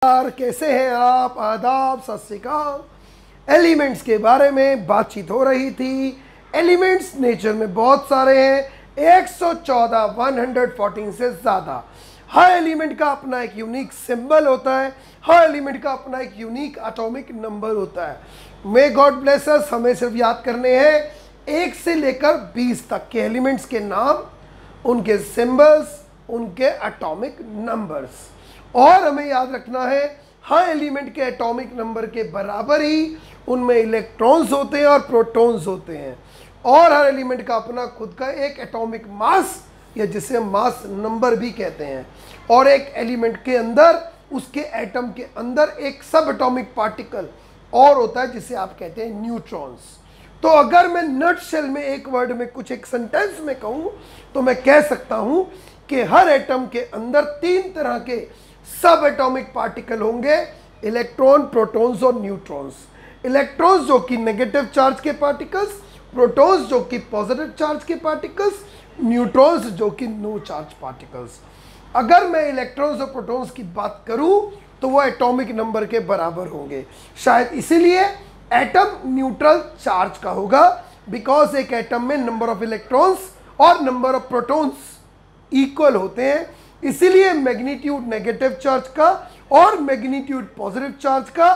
यार कैसे हैं आप? आदाब, सत श्री अकाल। एलिमेंट्स के बारे में बातचीत हो रही थी। एलिमेंट्स नेचर में बहुत सारे हैं, 114 114 से ज़्यादा। हर एलिमेंट का अपना एक यूनिक सिंबल होता है, हर एलिमेंट का अपना एक यूनिक एटॉमिक नंबर होता है। मे गॉड ब्लेस अस, हमें सिर्फ याद करने हैं 1 से लेकर 20 तक के एलिमेंट्स के नाम, उनके सिंबल्स, उनके एटॉमिक नंबर्स। और हमें याद रखना है हर एलिमेंट के एटॉमिक नंबर के बराबर ही उनमें इलेक्ट्रॉन्स होते हैं और प्रोटॉन्स होते हैं। और हर एलिमेंट का अपना खुद का एक एटॉमिक मास, या जिसे हम मास नंबर भी कहते हैं। और एक एलिमेंट के अंदर, उसके एटम के अंदर एक सब एटॉमिक पार्टिकल और होता है जिसे आप कहते हैं न्यूट्रॉन्स। तो अगर मैं नट शेल में एक वर्ड में कुछ एक सेंटेंस में कहूँ तो मैं कह सकता हूँ कि हर एटम के अंदर 3 तरह के सब एटॉमिक पार्टिकल होंगे, इलेक्ट्रॉन, प्रोटॉन्स और न्यूट्रॉन्स। इलेक्ट्रॉन्स जो कि नेगेटिव चार्ज के पार्टिकल्स, प्रोटॉन्स जो कि पॉजिटिव चार्ज के पार्टिकल्स, न्यूट्रॉन्स जो कि नो चार्ज पार्टिकल्स। अगर मैं इलेक्ट्रॉन्स और प्रोटॉन्स की बात करूं तो वो एटॉमिक नंबर के बराबर होंगे। शायद इसीलिए एटम न्यूट्रल चार्ज का होगा, बिकॉज एक एटम में नंबर ऑफ इलेक्ट्रॉन्स और नंबर ऑफ प्रोटॉन्स इक्वल होते हैं। इसीलिए मैग्नीट्यूड नेगेटिव चार्ज का और मैग्नीट्यूड पॉजिटिव चार्ज का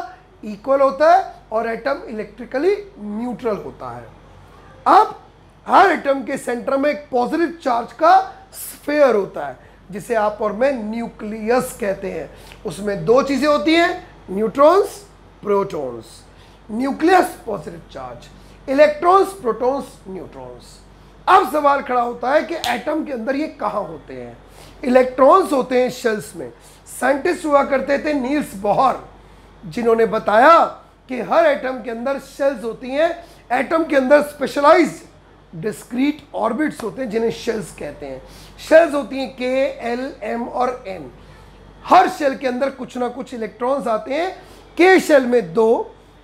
इक्वल होता है और एटम इलेक्ट्रिकली न्यूट्रल होता है। अब हर एटम के सेंटर में एक पॉजिटिव चार्ज का स्फीयर होता है जिसे आप और मैं न्यूक्लियस कहते हैं। उसमें 2 चीजें होती हैं, neutrons, protons. Nucleus positive charge, electrons, protons, neutrons. अब सवाल खड़ा होता है कि एटम के अंदर ये कहाँ होते हैं? इलेक्ट्रॉन्स होते हैं शेल्स में। साइंटिस्ट हुआ करते थे नील्स बोहर, जिन्होंने बताया कि हर एटम के अंदर शेल्स होती हैं। एटम के अंदर स्पेशलाइज्ड डिस्क्रीट ऑर्बिट्स होते हैं जिन्हें शेल्स कहते हैं। शेल्स होती हैं K, L, M और N। हर शेल के अंदर कुछ ना कुछ इलेक्ट्रॉन्स आते हैं। K शेल में 2,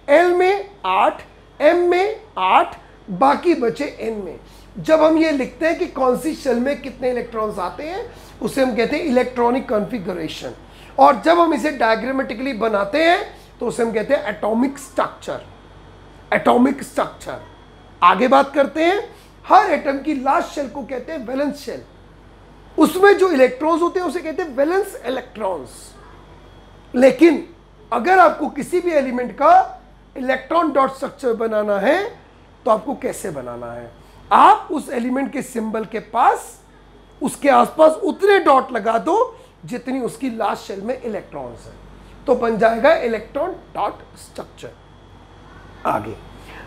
L में 8, M में 8, बाकी बचे N में। जब हम ये लिखते हैं कि कौन सी शेल में कितने इलेक्ट्रॉन्स आते हैं, उसे हम कहते हैं इलेक्ट्रॉनिक कॉन्फ़िगरेशन। और जब हम इसे डायग्रामेटिकली बनाते हैं तो उसे हम कहते हैं एटॉमिक स्ट्रक्चर। Atomic structure. आगे बात करते हैं, हर एटम की लास्ट शेल को कहते हैं वैलेंस शेल। उसमें जो इलेक्ट्रॉन्स होते हैं उसे कहते हैं वैलेंस इलेक्ट्रॉन्स। लेकिन अगर आपको किसी भी एलिमेंट का इलेक्ट्रॉन डॉट स्ट्रक्चर बनाना है तो आपको कैसे बनाना है? आप उस एलिमेंट के सिंबल के पास, उसके आसपास उतने डॉट लगा दो जितनी उसकी लास्ट शेल में इलेक्ट्रॉन्स हैं, तो बन जाएगा इलेक्ट्रॉन डॉट स्ट्रक्चर। आगे,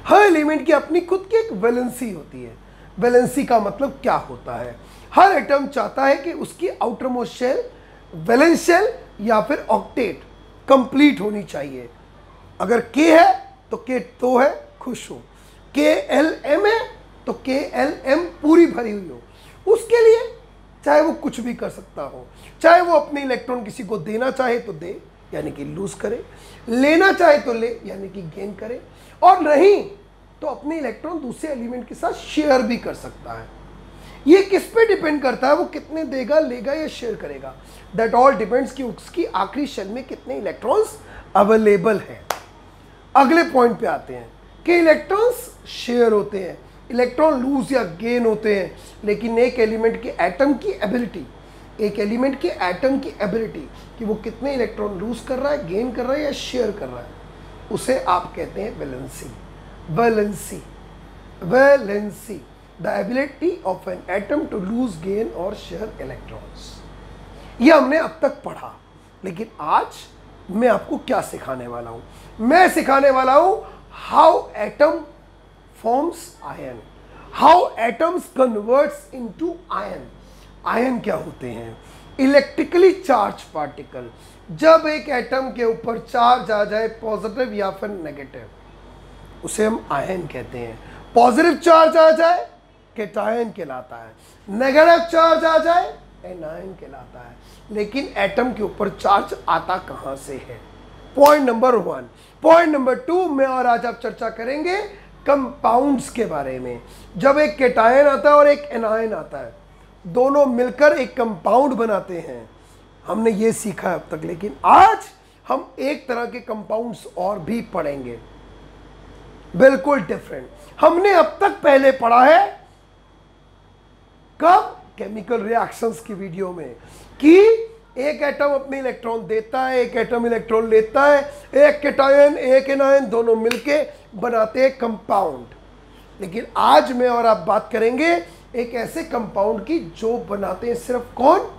हर एलिमेंट की अपनी खुद की एक वैलेंसी होती है। वैलेंसी का मतलब क्या होता है? हर एटम चाहता है कि उसकी outer most shell, valence shell या फिर ऑक्टेट कंप्लीट होनी चाहिए। अगर K है तो K 2 है, खुश हो। K L M है तो K L M पूरी भरी हुई हो। उसके लिए चाहे वो कुछ भी कर सकता हो, चाहे वो अपने इलेक्ट्रॉन किसी को देना चाहे तो दे, यानी कि लूज करे, लेना चाहे तो ले, यानी कि गेन करे, और नहीं तो अपने इलेक्ट्रॉन दूसरे एलिमेंट के साथ शेयर भी कर सकता है। ये किस पे डिपेंड करता है? वो कितने देगा, लेगा या शेयर करेगा। दैट ऑल डिपेंड्स कि उसकी आखिरी शेल में कितने इलेक्ट्रॉन्स अवेलेबल हैं। अगले पॉइंट पे आते हैं कि इलेक्ट्रॉन्स शेयर होते हैं, इलेक्ट्रॉन लूज या गेन होते हैं, लेकिन एक एलिमेंट के एटम की एबिलिटी, एक एलिमेंट के एटम की एबिलिटी कि वो कितने इलेक्ट्रॉन लूज कर रहा है, गेन कर रहा है या शेयर कर रहा है, उसे आप कहते हैं valency. Valency, valency, the ability of an atom to lose, gain और शेयर इलेक्ट्रॉन्स। ये हमने अब तक पढ़ा, लेकिन आज मैं आपको क्या सिखाने वाला हूं? मैं सिखाने वाला हूं how atom forms ion, how atoms converts into ion। Ion क्या होते हैं? Electrically charge particle. जब एक एटम के ऊपर चार्ज आ जाए, पॉजिटिव या फिर नेगेटिव, उसे हम आयन कहते हैं। पॉजिटिव चार्ज आ जाए कैटायन कहलाता है, नेगेटिव चार्ज आ जाए एनायन कहलाता है। लेकिन एटम के ऊपर चार्ज आता कहां से है? Point number 1। पॉइंट नंबर 2 में और आज आप चर्चा करेंगे कंपाउंड्स के बारे में। जब एक कैटायन आता है और एक एनायन आता है, दोनों मिलकर एक कंपाउंड बनाते हैं। हमने ये सीखा अब तक, लेकिन आज हम एक तरह के कंपाउंड्स और भी पढ़ेंगे, बिल्कुल डिफरेंट। हमने अब तक पहले पढ़ा है कब, केमिकल रिएक्शंस की वीडियो में, कि एक एटम अपने इलेक्ट्रॉन देता है, एक एटम इलेक्ट्रॉन लेता है, एक कैटायन एक एनायन दोनों मिलके बनाते हैं कंपाउंड। लेकिन आज मैं और आप बात करेंगे एक ऐसे कंपाउंड की जो बनाते हैं सिर्फ कौन,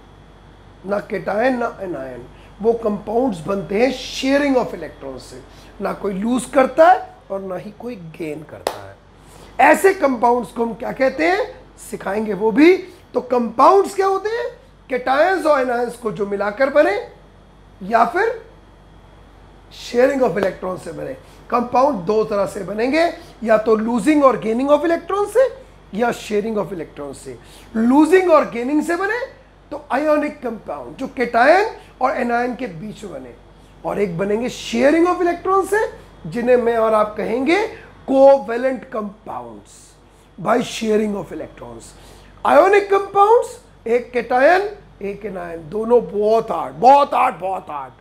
ना कैटायन ना एनायन। वो कंपाउंड्स बनते हैं शेयरिंग ऑफ इलेक्ट्रॉन से, ना कोई लूज करता है और ना ही कोई गेन करता है। ऐसे कंपाउंड्स को हम क्या कहते हैं, सिखाएंगे वो भी। तो कंपाउंड्स क्या होते हैं, कैटायंस और एनायंस को जो मिलाकर बने या फिर शेयरिंग ऑफ इलेक्ट्रॉन से बने। कंपाउंड दो तरह से बनेंगे, या तो लूजिंग और गेनिंग ऑफ इलेक्ट्रॉन से या शेयरिंग ऑफ इलेक्ट्रॉन से। लूजिंग और गेनिंग से बने तो आयोनिक कंपाउंड जो कैटायन और एनायन के बीच में बने, और एक बनेंगे शेयरिंग ऑफ इलेक्ट्रॉन से जिन्हें मैं और आप कहेंगे covalent compounds by sharing of electrons. Ionic compounds, एक कैटायन एक एनायन, दोनों बहुत हार्ड बहुत हार्ड बहुत हार्ड।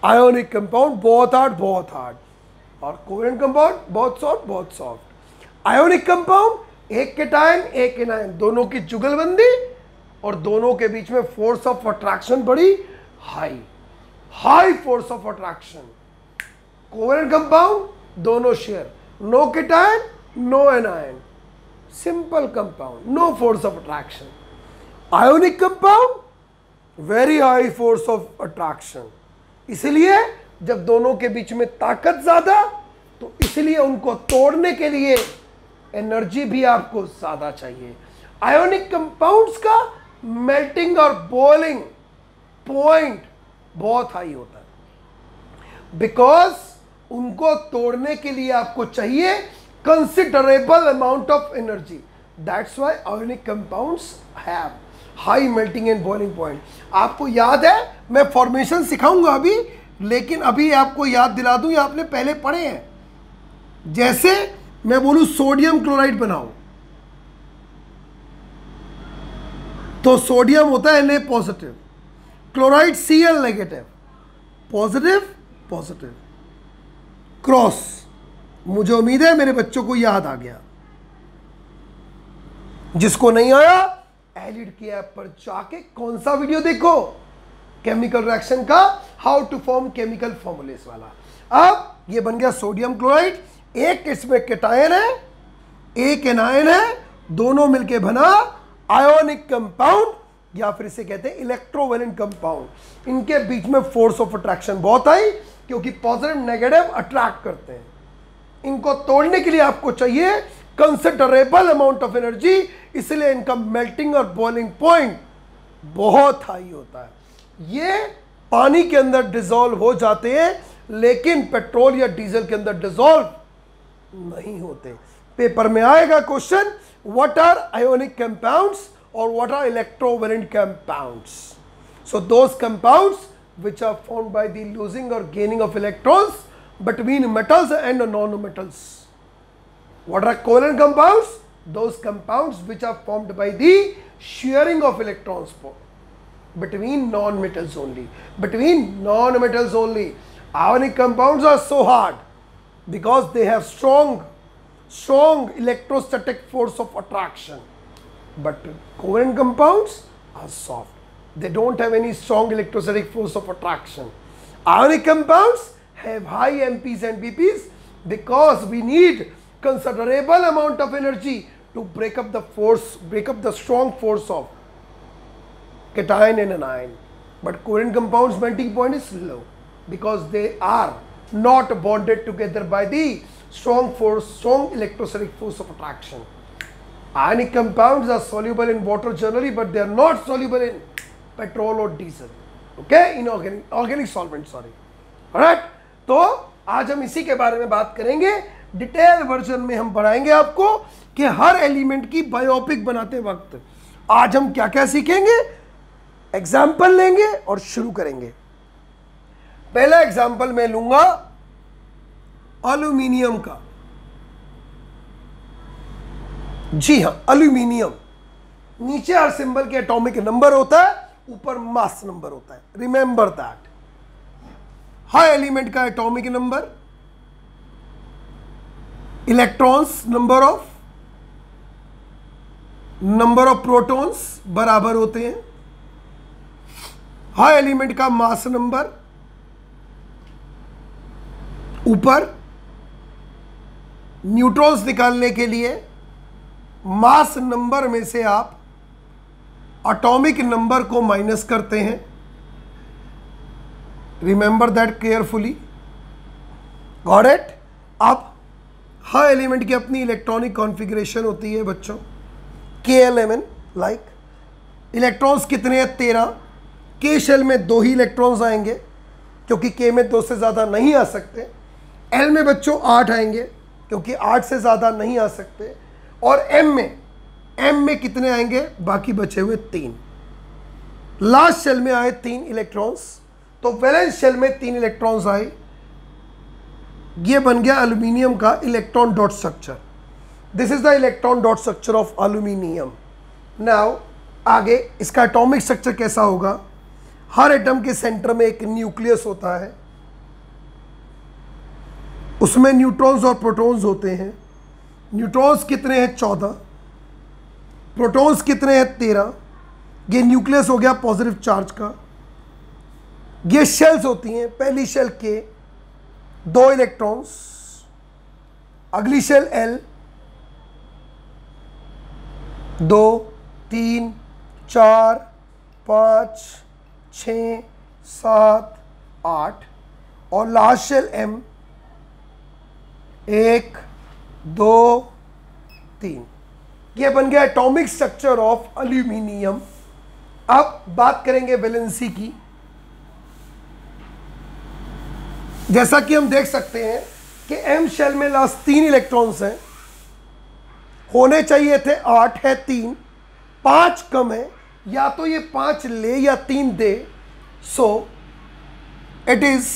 आयोनिक कंपाउंड बहुत हार्ड, और कोवेलेंट कंपाउंड बहुत सॉफ्ट। आयोनिक कंपाउंड एक कैटायन एक एनायन, दोनों की जुगलबंदी और दोनों के बीच में फोर्स ऑफ अट्रैक्शन बड़ी high force of attraction. Covalent compound दोनों share, no cation no anion, simple compound, no force of attraction. Ionic compound very high force of attraction, इसलिए जब दोनों के बीच में ताकत ज्यादा, तो इसलिए उनको तोड़ने के लिए एनर्जी भी आपको ज्यादा चाहिए। आयोनिक कंपाउंड्स का मेल्टिंग और बॉइलिंग पॉइंट बहुत हाई होता है, बिकॉज उनको तोड़ने के लिए आपको चाहिए considerable amount of energy. That's why ionic compounds have high melting and boiling point. आपको याद है, मैं फॉर्मेशन सिखाऊंगा अभी, लेकिन अभी आपको याद दिला दूं, ये आपने पहले पढ़े हैं। जैसे मैं बोलूं सोडियम क्लोराइड बनाओ, तो सोडियम होता है Na positive, chloride Cl negative, positive cross. मुझे उम्मीद है मेरे बच्चों को याद आ गया। जिसको नहीं आया, एलिड की ऐप पर जाके कौन सा वीडियो देखो, केमिकल रिएक्शन का how to form chemical formulas वाला। अब ये बन गया सोडियम क्लोराइड, एक इसमें कैटायन है एक एनायन है, दोनों मिलके बना आयोनिक कंपाउंड, या फिर इसे कहते हैं इलेक्ट्रोवेलेंट कंपाउंड। इनके बीच में फोर्स ऑफ अट्रैक्शन बहुत आई, क्योंकि पॉजिटिव नेगेटिव अट्रैक्ट करते हैं। इनको तोड़ने के लिए आपको चाहिए कंसिडरेबल अमाउंट ऑफ एनर्जी, इसलिए इनका मेल्टिंग और बॉइलिंग पॉइंट बहुत हाई होता है। ये पानी के अंदर डिसॉल्व हो जाते हैं, लेकिन पेट्रोल या डीजल के अंदर डिसॉल्व नहीं होते। पेपर में आएगा question, what are ionic compounds और what are electrovalent compounds. So those compounds which are formed by the losing or gaining of electrons between metals and non-metals. What are covalent compounds? Those compounds which are formed by the sharing of electrons between non-metals only. Between non-metals only. Ionic compounds are so hard because they have strong electrostatic force of attraction. But covalent compounds are soft. They don't have any strong electrostatic force of attraction. Ionic compounds have high MPs and BPs because we need considerable amount of energy to break up the strong force of cation and anion. But covalent compounds melting point is low because they are not bonded together by the strong electrostatic force of attraction. Ionic compounds are soluble in water generally, but they are not soluble in petrol और diesel, okay, inorganic organic solvent, sorry. Alright, तो आज हम इसी के बारे में बात करेंगे। डिटेल वर्जन में हम पढ़ाएंगे आपको कि हर एलिमेंट की बायोपिक बनाते वक्त आज हम क्या क्या सीखेंगे, एग्जाम्पल लेंगे और शुरू करेंगे। पहला एग्जाम्पल मैं लूंगा एल्यूमिनियम का। जी हाँ, एल्यूमिनियम, नीचे हर सिंबल के एटॉमिक नंबर होता है, ऊपर मास नंबर होता है, रिमेंबर दैट। हर एलिमेंट का atomic number, electrons, number of protons बराबर होते हैं। हर एलिमेंट का मास नंबर, ऊपर न्यूट्रॉन्स निकालने के लिए मास नंबर में से आप एटॉमिक नंबर को माइनस करते हैं। Remember that carefully, got it. अब हर एलिमेंट की अपनी इलेक्ट्रॉनिक कॉन्फ़िगरेशन होती है बच्चों, KLMN, लाइक इलेक्ट्रॉन्स कितने हैं? 13। के शेल में 2 ही इलेक्ट्रॉन्स आएंगे क्योंकि के में 2 से ज़्यादा नहीं आ सकते। एल में बच्चों 8 आएंगे क्योंकि 8 से ज़्यादा नहीं आ सकते। और एम में कितने आएंगे? बाकी बचे हुए 3। लास्ट शेल में आए 3 इलेक्ट्रॉन्स, तो वैलेंस शेल में 3 इलेक्ट्रॉन्स आए। ये बन गया एल्यूमिनियम का electron dot structure. This is the electron dot structure of aluminium. Now आगे इसका एटॉमिक स्ट्रक्चर कैसा होगा? हर एटम के सेंटर में एक न्यूक्लियस होता है, उसमें न्यूट्रॉन्स और प्रोटॉन्स होते हैं। न्यूट्रॉन्स कितने हैं? 14। प्रोटॉन्स कितने हैं? 13। ये न्यूक्लियस हो गया पॉजिटिव चार्ज का। ये शेल्स होती हैं। पहली शेल के 2 इलेक्ट्रॉन्स, अगली शेल एल 2, 3, 4, 5, 6, 7, 8 और लास्ट शेल एम 1, 2, 3। ये बन गया एटॉमिक स्ट्रक्चर ऑफ एल्यूमिनियम। अब बात करेंगे वैलेंसी की। जैसा कि हम देख सकते हैं कि एम शेल में लास्ट 3 इलेक्ट्रॉन्स हैं, होने चाहिए थे 8, है 3, 5 कम है, या तो ये 5 ले या 3 दे। So it is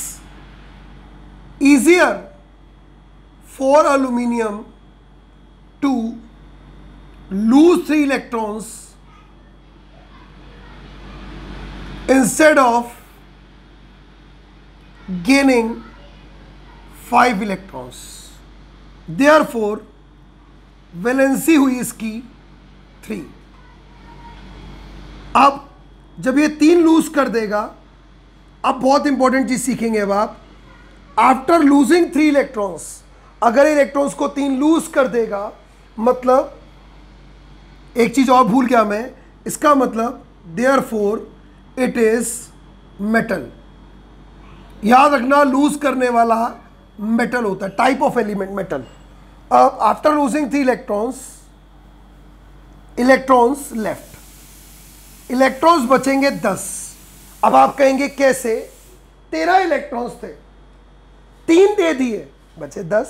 easier for aluminum to lose 3 electrons instead of gaining 5 electrons. Therefore valency हुई इसकी 3। अब जब ये 3 लूज कर देगा, अब बहुत इंपॉर्टेंट चीज सीखेंगे अब आप। आफ्टर लूजिंग 3 इलेक्ट्रॉन्स, अगर इलेक्ट्रॉन्स को 3 लूज कर देगा, मतलब एक चीज और भूल गया मैं, इसका मतलब देयरफॉर इट इज मेटल। याद रखना, लूज करने वाला मेटल होता है, टाइप ऑफ एलिमेंट मेटल। अब after losing 3 electrons left, electrons बचेंगे 10। अब आप कहेंगे कैसे? 13 इलेक्ट्रॉन्स थे, 3 दे दिए, बचे 10।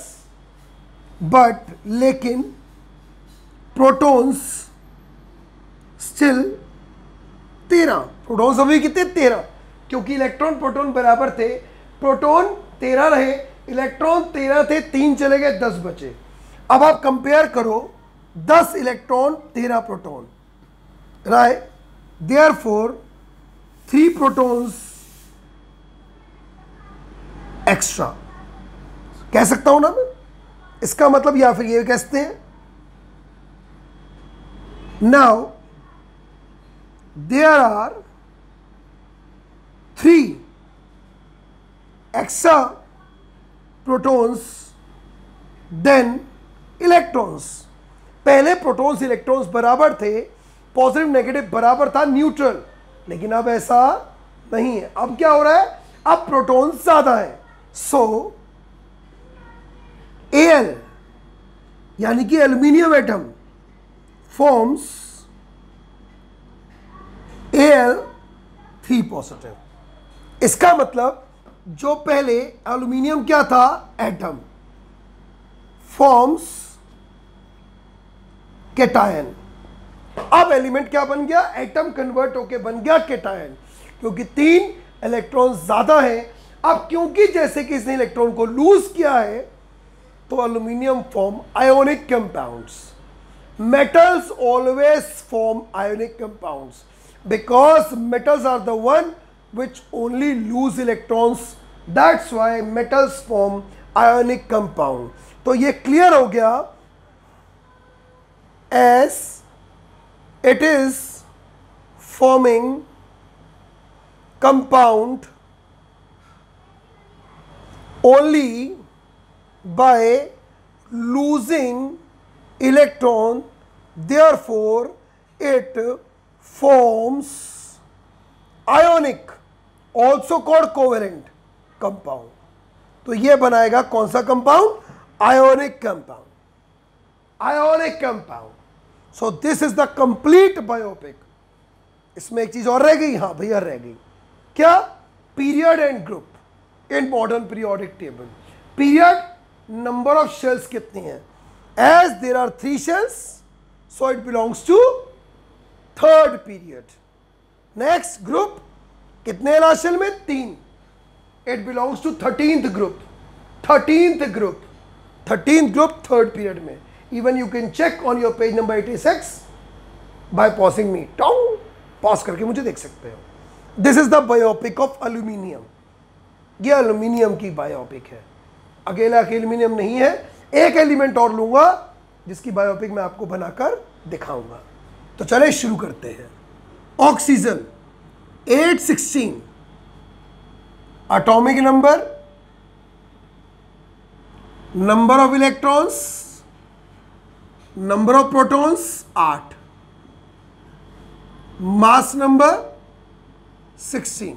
बट लेकिन प्रोटॉन्स स्टिल 13। प्रोटॉन्स अभी कितने? 13, क्योंकि इलेक्ट्रॉन प्रोटॉन बराबर थे। प्रोटॉन 13 रहे, इलेक्ट्रॉन 13 थे, 3 चले गए, 10 बचे। अब आप कंपेयर करो, 10 electron 13 proton, right? Therefore 3 protons extra कह सकता हूं ना मैं, इसका मतलब, या फिर ये कह सकते हैं now there are 3 extra protons than electrons. पहले प्रोटॉन्स इलेक्ट्रॉन्स बराबर थे, पॉजिटिव नेगेटिव बराबर था, न्यूट्रल। लेकिन अब ऐसा नहीं है। अब क्या हो रहा है? अब प्रोटॉन्स ज्यादा है। सो Al यानी कि aluminium atom forms Al3 positive. इसका मतलब जो पहले एल्यूमिनियम क्या था? Atom, forms cation. अब एलिमेंट क्या बन गया? एटम कन्वर्ट होके बन गया केटायन, क्योंकि 3 इलेक्ट्रॉन ज्यादा है। अब क्योंकि जैसे कि इसने इलेक्ट्रॉन को लूज किया है, तो aluminium form ionic compounds. Metals always form ionic compounds because metals are the one which only lose electrons that's why metals form ionic compound. तो ये क्लियर हो गया, S it is forming compound only by losing electron, therefore it forms ionic, also called covalent compound. तो ये बनाएगा कौन सा compound? Ionic compound, ionic compound. So this is the complete biopic. इसमें एक चीज और रह गई, हाँ भैया रह गई, क्या? Period and group in modern periodic table. Period, number of shells कितनी है? As there are 3 shells, so it belongs to third period. Next group, कितने लास्ट शेल में? 3, it belongs to 13th group, 13th group, 13th group third period में। Even you can check on your page number 86 by pausing me, टाउन pause करके मुझे देख सकते हो। This is the biopic of aluminium. ये aluminium की बायोपिक है, अकेला एल्यूमिनियम नहीं है। एक एलिमेंट और लूंगा जिसकी बायोपिक मैं आपको बनाकर दिखाऊंगा। तो चले शुरू करते हैं। Oxygen 816 atomic number, number of electrons, number of protons 8, mass number 16,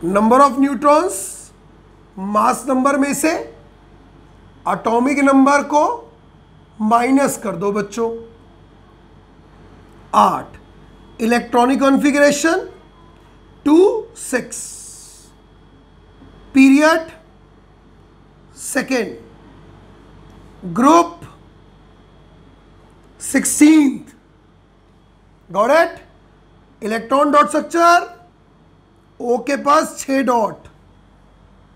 number of neutrons, mass number में से एटॉमिक नंबर को माइनस कर दो बच्चों, 8, electronic configuration 2 6, period second, group 16th, got it? Electron dot structure, O के पास 6 dot,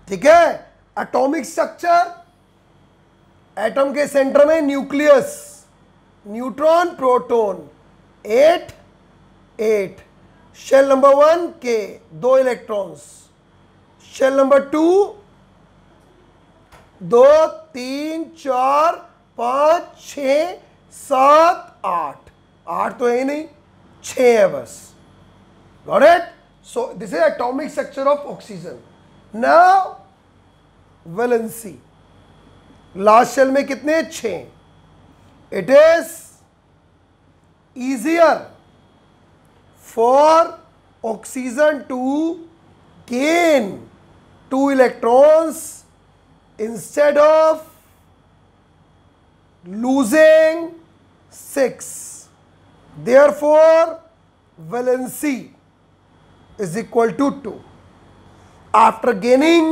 ठीक है। एटॉमिक स्ट्रक्चर, एटम के सेंटर में nucleus, neutron proton 8 8, shell number 1 के 2 इलेक्ट्रॉन्स, शेल नंबर 2 2 3 4 5 6 7 8, 8 तो है ही नहीं, 6 है बस, got it? So this is atomic structure of oxygen. Now valency, last shell में कितने? 6. It is easier for oxygen to gain 2 electrons instead of losing 6. Therefore valency is equal to 2. After gaining,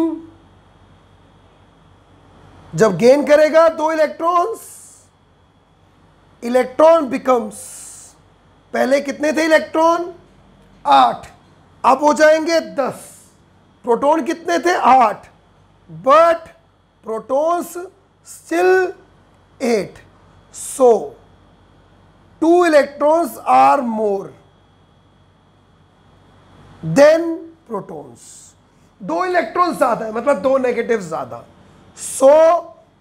जब gain करेगा 2 electrons, electron becomes, पहले कितने थे electron? 8, अब हो जाएंगे 10। प्रोटॉन कितने थे? 8, but protons still 8, so 2 electrons are more than protons. 2 electron ज्यादा है, मतलब 2 नेगेटिव ज्यादा। So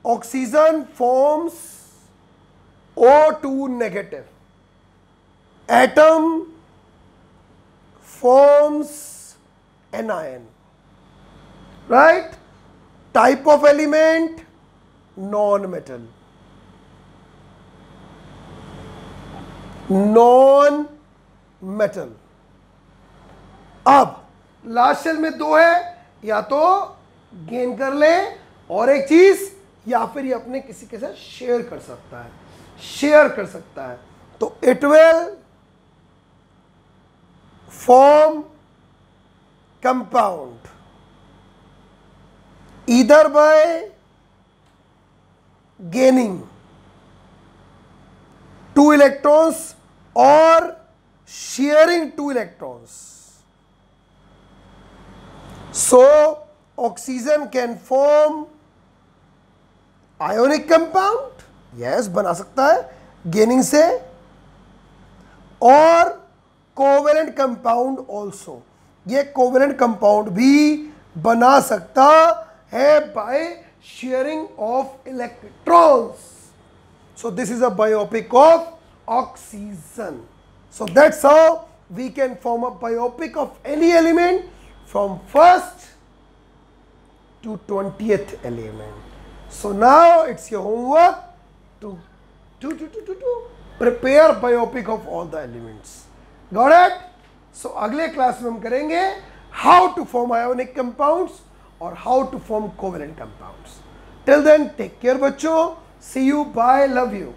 oxygen forms O2 negative, atom forms anion, right? Type of element non metal, non metal. अब लास्ट शेल में 2 है, या तो गेन कर ले, और एक चीज, या फिर ये अपने किसी के साथ शेयर कर सकता है, शेयर कर सकता है। तो it will form compound either by gaining 2 electrons और sharing 2 electrons. So oxygen can form ionic compound, yes बना सकता है गेनिंग से, और कोवेलेंट कंपाउंड ऑल्सो, ये कोवेलेंट कंपाउंड भी बना सकता है bye sharing of electrons. So this is a biopic of oxygen. So that's how we can form a biopic of any element from first to 20th element. So now it's your homework to prepare biopic of all the elements. Got it? So अगले class में हम करेंगे how to form ionic compounds or how to form covalent compounds. Till then, take care बच्चों. See you. Bye. Love you.